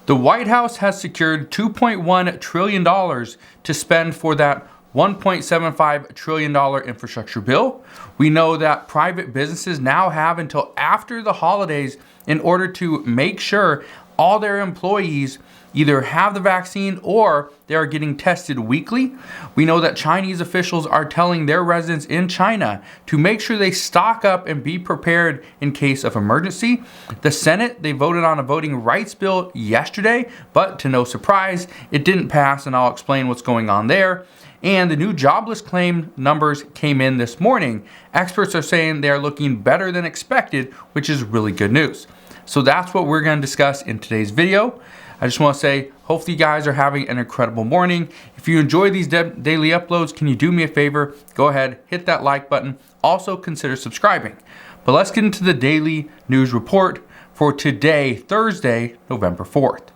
The White House has secured $2.1 trillion to spend for that $1.75 trillion infrastructure bill. We know that private businesses now have until after the holidays in order to make sure all their employees either have the vaccine or they are getting tested weekly. We know that Chinese officials are telling their residents in China to make sure they stock up and be prepared in case of emergency. The Senate, they voted on a voting rights bill yesterday, but to no surprise, it didn't pass, and I'll explain what's going on there. And the new jobless claim numbers came in this morning. Experts are saying they are looking better than expected, which is really good news. So that's what we're going to discuss in today's video. I just want to say, hopefully you guys are having an incredible morning. If you enjoy these daily uploads, can you do me a favor? Go ahead, hit that like button. Also consider subscribing. But let's get into the daily news report for today, Thursday, November 4th.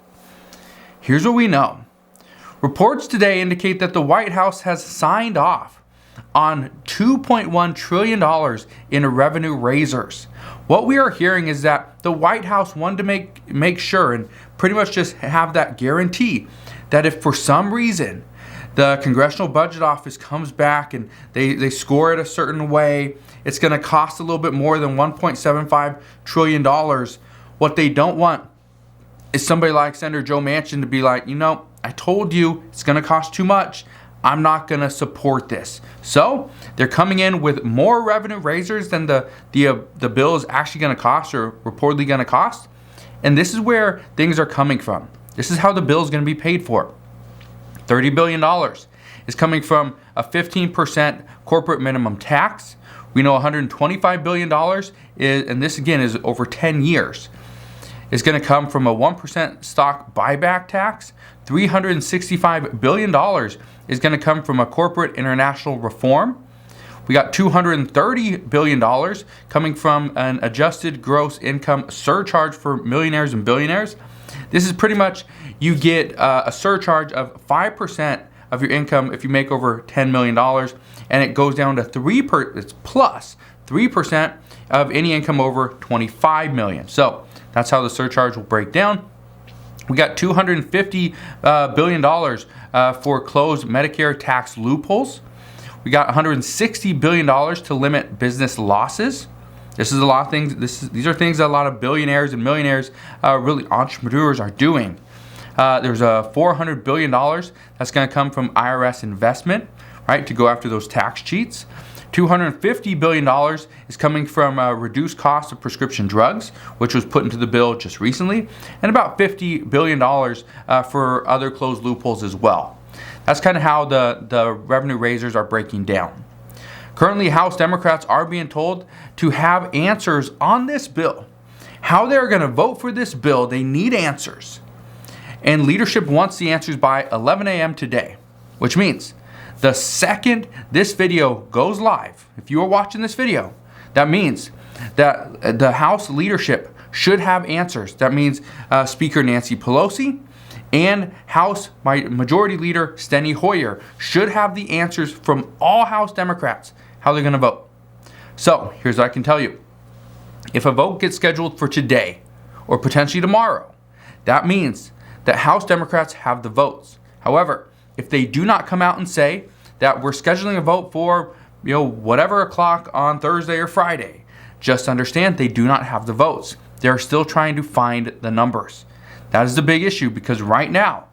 Here's what we know. Reports today indicate that the White House has signed off on $2.1 trillion in revenue raisers. What we are hearing is that the White House wanted to make sure and pretty much just have that guarantee that if for some reason the Congressional Budget Office comes back and they score it a certain way, it's going to cost a little bit more than $1.75 trillion. What they don't want is somebody like Sen Joe Manchin to be like, I told you it's going to cost too much. I'm not going to support this. So they're coming in with more revenue raisers than the bill is actually going to cost or reportedly going to cost. And this is where things are coming from. This is how the bill is going to be paid for. $30 billion is coming from a 15% corporate minimum tax. We know $125 billion is, and this again is over 10 years, is going to come from a 1% stock buyback tax. $365 billion is going to come from a corporate international reform. We got $230 billion coming from an adjusted gross income surcharge for millionaires and billionaires. This is pretty much, you get a surcharge of 5% of your income if you make over $10 million, and it goes down to 3% of any income over $25 million. So that's how the surcharge will break down. We got $250 billion for closed Medicare tax loopholes. We got $160 billion to limit business losses. This is a lot of things. These are things that a lot of billionaires and millionaires, really entrepreneurs, are doing. There's a $400 billion that's going to come from IRS investment, right, to go after those tax cheats. $250 billion is coming from reduced cost of prescription drugs, which was put into the bill just recently, and about $50 billion for other closed loopholes as well. That's kind of how the revenue raisers are breaking down. Currently, House Democrats are being told to have answers on this bill. How they're going to vote for this bill, they need answers. And leadership wants the answers by 11 a.m. today, which means the second this video goes live, if you are watching this video, that means that the House leadership should have answers. That means Speaker Nancy Pelosi and House Majority Leader Steny Hoyer should have the answers from all House Democrats, how they're going to vote. So here's what I can tell you. If a vote gets scheduled for today or potentially tomorrow, that means that House Democrats have the votes. However, if they do not come out and say that we're scheduling a vote for, whatever o'clock on Thursday or Friday, just understand they do not have the votes. They're still trying to find the numbers. That is the big issue, because right now,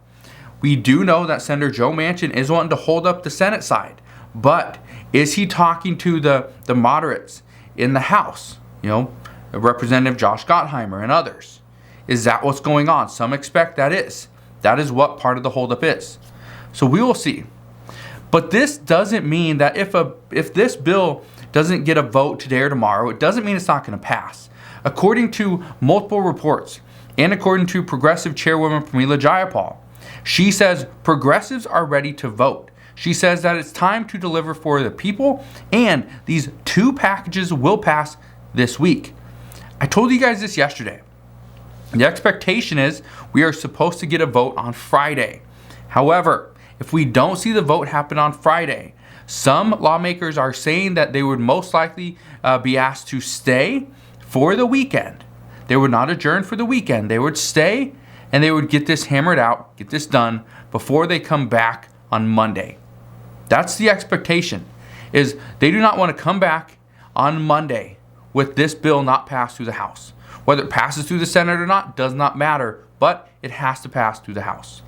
we do know that Senator Joe Manchin is wanting to hold up the Senate side. But is he talking to the moderates in the House? Representative Josh Gottheimer and others. Is that what's going on? Some expect that is. That is what part of the holdup is. So we will see. But this doesn't mean that if this bill doesn't get a vote today or tomorrow, it doesn't mean it's not going to pass. According to multiple reports, and according to Progressive Chairwoman Pramila Jayapal, she says progressives are ready to vote. She says that it's time to deliver for the people, and these two packages will pass this week. I told you guys this yesterday. The expectation is we are supposed to get a vote on Friday. However, if we don't see the vote happen on Friday, some lawmakers are saying that they would most likely be asked to stay for the weekend. They would not adjourn for the weekend. They would stay and they would get this hammered out, get this done before they come back on Monday. That's the expectation, is they do not want to come back on Monday with this bill not passed through the House. Whether it passes through the Senate or not does not matter, but it has to pass through the House.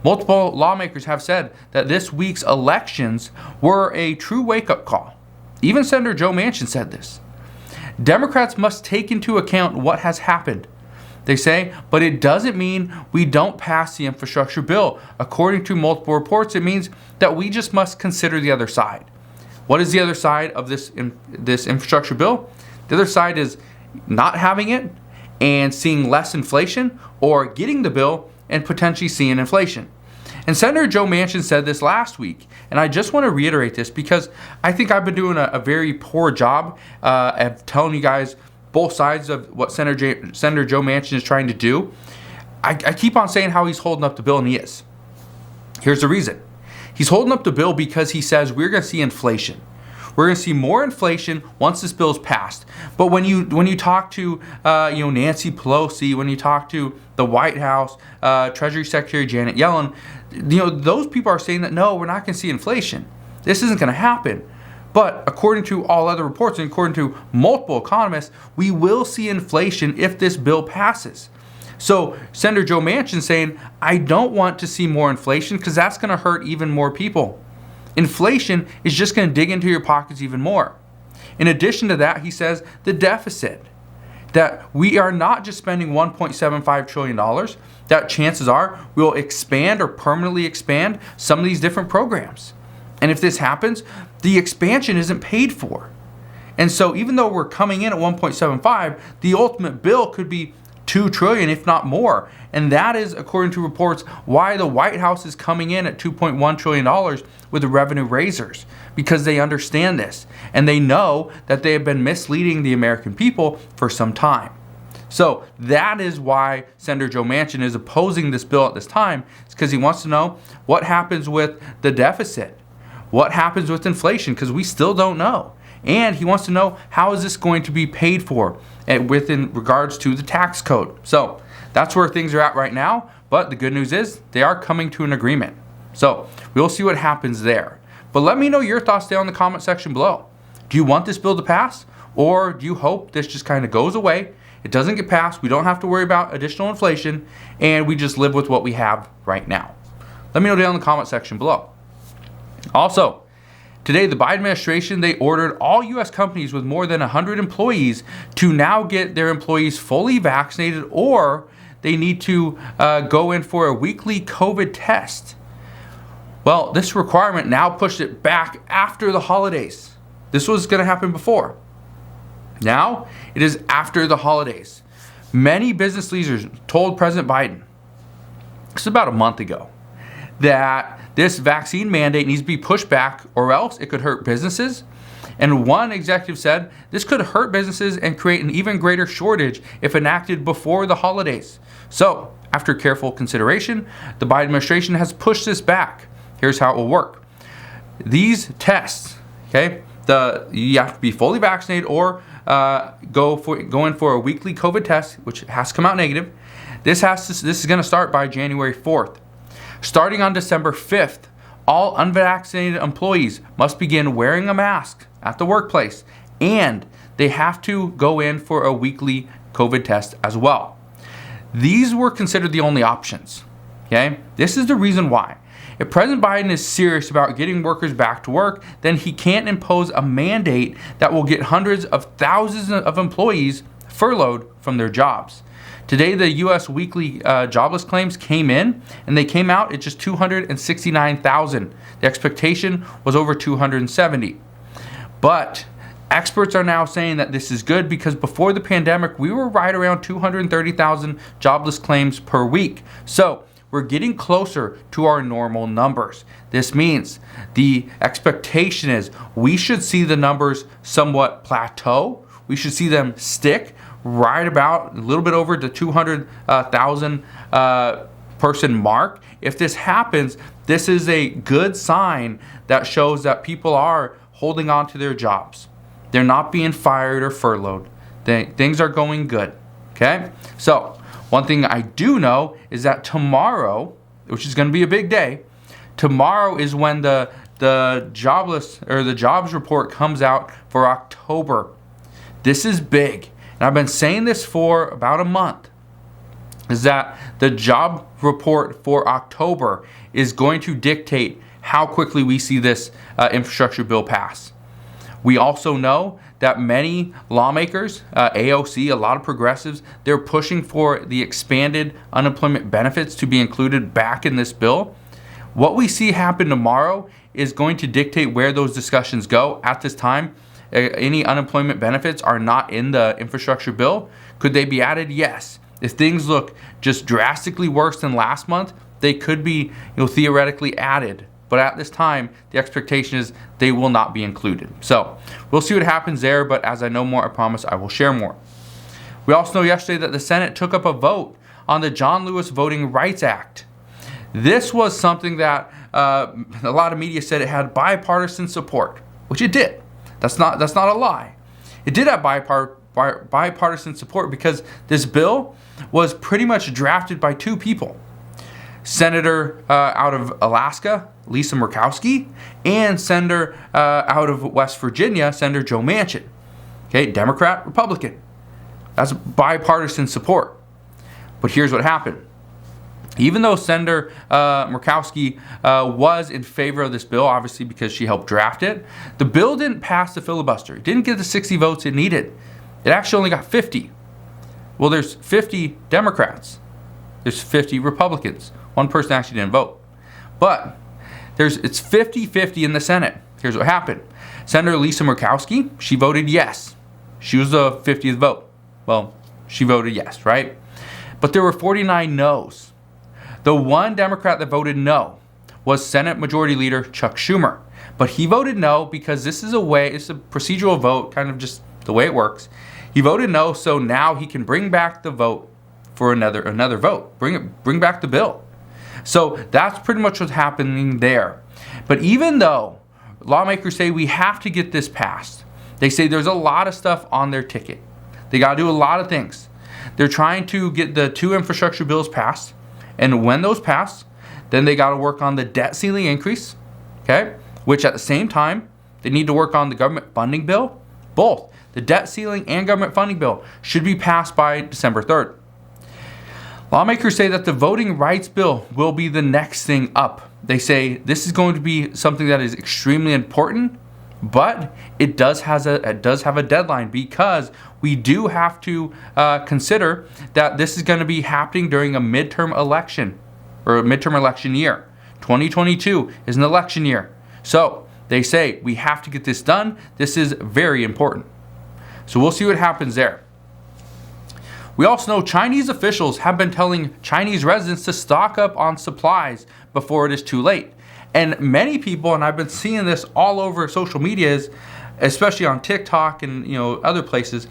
Multiple lawmakers have said that this week's elections were a true wake-up call. Even Senator Joe Manchin said this. Democrats must take into account what has happened, they say, but it doesn't mean we don't pass the infrastructure bill. According to multiple reports, it means that we just must consider the other side. What is the other side of this infrastructure bill? The other side is not having it and seeing less inflation, or getting the bill and potentially seeing inflation. And Senator Joe Manchin said this last week, and I just want to reiterate this because I think I've been doing a very poor job of telling you guys both sides of what Senator Joe Manchin is trying to do. I keep on saying how he's holding up the bill, and he is. Here's the reason. He's holding up the bill because he says we're going to see inflation. We're going to see more inflation once this bill is passed. But when you talk to Nancy Pelosi, when you talk to the White House, Treasury Secretary Janet Yellen, those people are saying that no, we're not going to see inflation. This isn't going to happen. But according to all other reports and according to multiple economists, we will see inflation if this bill passes. So Senator Joe Manchin saying, I don't want to see more inflation because that's going to hurt even more people. Inflation is just going to dig into your pockets even more. In addition to that, he says the deficit, that we are not just spending $1.75 trillion, that chances are we'll expand or permanently expand some of these different programs. And if this happens, the expansion isn't paid for. And so even though we're coming in at 1.75, the ultimate bill could be $2 trillion, if not more. And that is, according to reports, why the White House is coming in at $2.1 trillion with the revenue raisers, because they understand this and they know that they have been misleading the American people for some time. So that is why Senator Joe Manchin is opposing this bill at this time. It's because he wants to know what happens with the deficit, what happens with inflation, because we still don't know. And he wants to know how is this going to be paid for within regards to the tax code. So that's where things are at right now. But the good news is they are coming to an agreement. So we'll see what happens there. But let me know your thoughts down in the comment section below. Do you want this bill to pass? Or do you hope this just kind of goes away? It doesn't get passed. We don't have to worry about additional inflation. And we just live with what we have right now. Let me know down in the comment section below. Also, today, the Biden administration, they ordered all U.S. companies with more than 100 employees to now get their employees fully vaccinated, or they need to go in for a weekly COVID test. Well, this requirement now pushed it back after the holidays. This was going to happen before. Now, it is after the holidays. Many business leaders told President Biden, this is about a month ago, that this vaccine mandate needs to be pushed back or else it could hurt businesses. And one executive said this could hurt businesses and create an even greater shortage if enacted before the holidays. So, after careful consideration, the Biden administration has pushed this back. Here's how it will work. These tests, okay, you have to be fully vaccinated or go in for a weekly COVID test, which has to come out negative. This is going to start by January 4th. Starting on December 5th, all unvaccinated employees must begin wearing a mask at the workplace, and they have to go in for a weekly COVID test as well. These were considered the only options. Okay? This is the reason why. If President Biden is serious about getting workers back to work, then he can't impose a mandate that will get hundreds of thousands of employees furloughed from their jobs. Today, the U.S. weekly jobless claims came in, and they came out at just 269,000. The expectation was over 270. But experts are now saying that this is good because before the pandemic, we were right around 230,000 jobless claims per week. So we're getting closer to our normal numbers. This means the expectation is we should see the numbers somewhat plateau. We should see them stick right about a little bit over the 200,000 person mark. If this happens, this is a good sign that shows that people are holding on to their jobs. They're not being fired or furloughed. Things are going good. Okay? So One thing I do know is that tomorrow, which is going to be a big day, tomorrow is when the jobs report comes out for October. This is big. And I've been saying this for about a month, is that the job report for October is going to dictate how quickly we see this infrastructure bill pass. We also know that many lawmakers, AOC, a lot of progressives, they're pushing for the expanded unemployment benefits to be included back in this bill. What we see happen tomorrow is going to dictate where those discussions go. At this time, any unemployment benefits are not in the infrastructure bill. Could they be added? Yes. If things look just drastically worse than last month, they could be, theoretically added. But at this time, the expectation is they will not be included. So we'll see what happens there. But as I know more, I promise I will share more. We also know yesterday that the Senate took up a vote on the John Lewis Voting Rights Act. This was something that a lot of media said it had bipartisan support, which it did. That's not a lie. It did have bipartisan support because this bill was pretty much drafted by two people. Senator out of Alaska, Lisa Murkowski, and Senator out of West Virginia, Senator Joe Manchin. Okay, Democrat, Republican. That's bipartisan support. But here's what happened. Even though Senator Murkowski was in favor of this bill, obviously because she helped draft it, the bill didn't pass the filibuster. It didn't get the 60 votes it needed. It actually only got 50. Well, there's 50 Democrats. There's 50 Republicans. One person actually didn't vote. But it's 50-50 in the Senate. Here's what happened. Senator Lisa Murkowski, she voted yes. She was the 50th vote. Well, she voted yes, right? But there were 49 no's. The one Democrat that voted no was Senate Majority Leader Chuck Schumer. But he voted no because it's a procedural vote, kind of just the way it works. He voted no, so now he can bring back the vote for another vote. Bring back the bill. So that's pretty much what's happening there. But even though lawmakers say we have to get this passed, they say there's a lot of stuff on their ticket. They got to do a lot of things. They're trying to get the two infrastructure bills passed. And when those pass, then they got to work on the debt ceiling increase, okay? Which at the same time, they need to work on the government funding bill. Both the debt ceiling and government funding bill should be passed by December 3rd. Lawmakers say that the voting rights bill will be the next thing up. They say this is going to be something that is extremely important, but it does have a deadline because we do have to consider that this is going to be happening during a midterm election or a midterm election year. 2022 is an election year. So they say we have to get this done. This is very important. So we'll see what happens there. We also know Chinese officials have been telling Chinese residents to stock up on supplies before it is too late. And many people, and I've been seeing this all over social media, especially on TikTok and other places,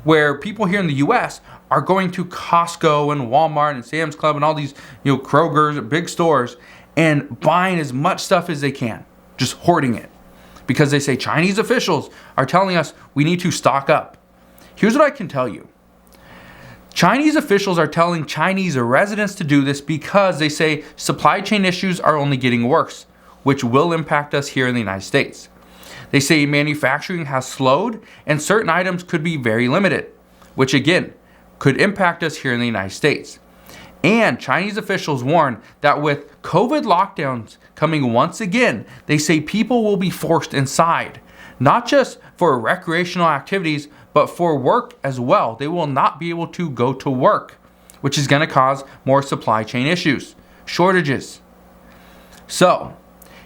where people here in the U.S. are going to Costco and Walmart and Sam's Club and all these Kroger's, big stores, and buying as much stuff as they can, just hoarding it. Because they say Chinese officials are telling us we need to stock up. Here's what I can tell you. Chinese officials are telling Chinese residents to do this because they say supply chain issues are only getting worse, which will impact us here in the United States. They say manufacturing has slowed and certain items could be very limited, which again could impact us here in the United States. And Chinese officials warn that with COVID lockdowns coming once again, they say people will be forced inside, not just for recreational activities, but for work as well. They will not be able to go to work, which is going to cause more supply chain issues, shortages. So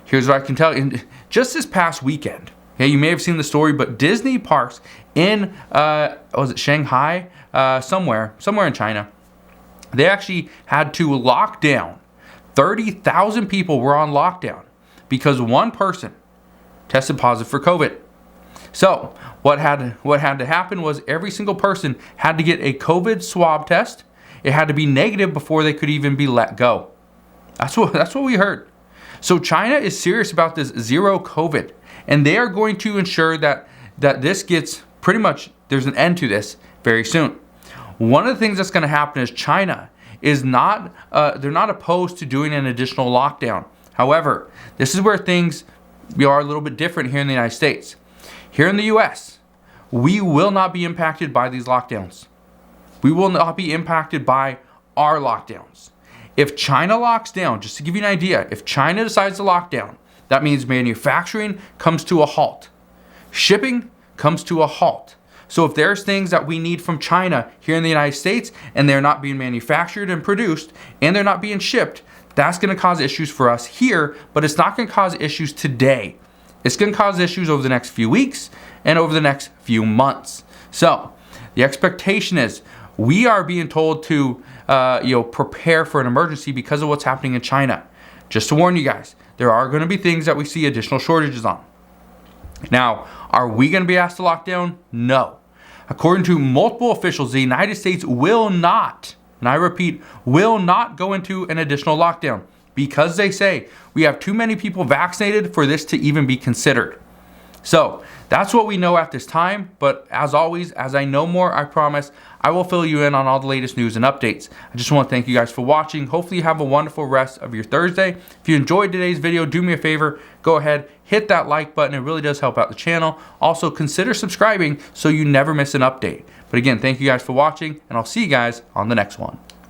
here's what I can tell you. Just this past weekend, you may have seen the story, but Disney parks in, was it Shanghai? Somewhere in China, they actually had to lock down. 30,000 people were on lockdown because one person tested positive for COVID. So what had to happen was every single person had to get a COVID swab test. It had to be negative before they could even be let go. That's what we heard. So China is serious about this zero COVID, and they are going to ensure that this gets pretty much, there's an end to this very soon. One of the things that's going to happen is China is not, they're not opposed to doing an additional lockdown. However, this is where things are a little bit different here in the United States. Here in the US, we will not be impacted by these lockdowns. We will not be impacted by our lockdowns. If China locks down, just to give you an idea, if China decides to lock down, that means manufacturing comes to a halt. Shipping comes to a halt. So if there's things that we need from China here in the United States and they're not being manufactured and produced and they're not being shipped, that's going to cause issues for us here, but it's not going to cause issues today. It's going to cause issues over the next few weeks and over the next few months. So the expectation is we are being told to prepare for an emergency because of what's happening in China. Just to warn you guys, there are going to be things that we see additional shortages on. Now, are we going to be asked to lock down? No. According to multiple officials, the United States will not, and I repeat, will not go into an additional lockdown because they say we have too many people vaccinated for this to even be considered. So that's what we know at this time. But as always, as I know more, I promise I will fill you in on all the latest news and updates. I just want to thank you guys for watching. Hopefully you have a wonderful rest of your Thursday. If you enjoyed today's video, do me a favor, go ahead, hit that like button. It really does help out the channel. Also consider subscribing so you never miss an update. But again, thank you guys for watching, and I'll see you guys on the next one.